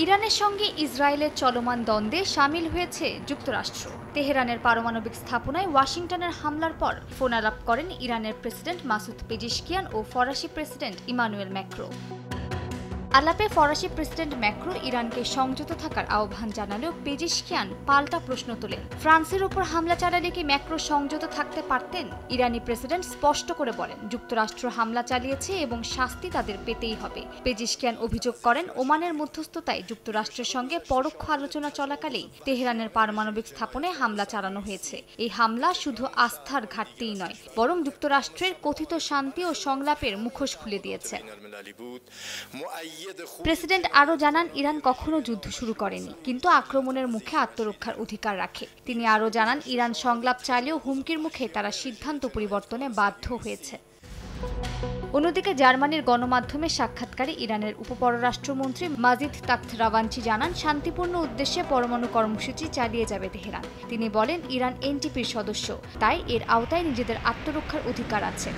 ইরানের সঙ্গে ইসরায়েলের চলমান দ্বন্দ্বে শামিল হয়েছে যুক্তরাষ্ট্র। তেহরানের পারমাণবিক স্থাপনায় ওয়াশিংটনের হামলার পর ফোন আলাপ করেন ইরানের প্রেসিডেন্ট মাসুদ পেজিশকিয়ান ও ফরাসি প্রেসিডেন্ট ইমানুয়েল ম্যাক্রো। আলাপে ফরাসি প্রেসিডেন্ট ম্যাক্রো ইরানকে সংযত থাকার আহ্বান জানালেও পেজিশকিয়ান পাল্টা প্রশ্ন তোলেন, ফ্রান্সের ওপর হামলা চালালে কি ম্যাক্রো সংযত থাকতে পারতেন? ইরানি প্রেসিডেন্ট স্পষ্ট করে বলেন, যুক্তরাষ্ট্র হামলা চালিয়েছে এবং শাস্তি তাদের পেতেই হবে। পেজিশকিয়ান অভিযোগ করেন, ওমানের মধ্যস্থতায় যুক্তরাষ্ট্রের সঙ্গে পরোক্ষ আলোচনা চলাকালেই তেহরানের পারমাণবিক স্থাপনায় হামলা চালানো হয়েছে। এই হামলা শুধু আস্থার ঘাটতিই নয়, বরং যুক্তরাষ্ট্রের কথিত শান্তি ও সংলাপের মুখোশ খুলে দিয়েছে। প্রেসিডেন্ট আরও জানান, ইরান কখনো যুদ্ধ শুরু করেনি, কিন্তু আক্রমণের মুখে আত্মরক্ষার অধিকার রাখে। তিনি আরও জানান, ইরান সংলাপ চাইলেও হুমকির মুখে তারা সিদ্ধান্ত পরিবর্তনে বাধ্য হয়েছে। অন্যদিকে জার্মানির গণমাধ্যমে সাক্ষাৎকারে ইরানের উপপররাষ্ট্রমন্ত্রী মাজিদ তাখত রাভানচি জানান, শান্তিপূর্ণ উদ্দেশ্যে পরমাণু কর্মসূচি চালিয়ে যাবে তেহরান। তিনি বলেন, ইরান এনটিপির সদস্য, তাই এর আওতায় নিজেদের আত্মরক্ষার অধিকার আছে।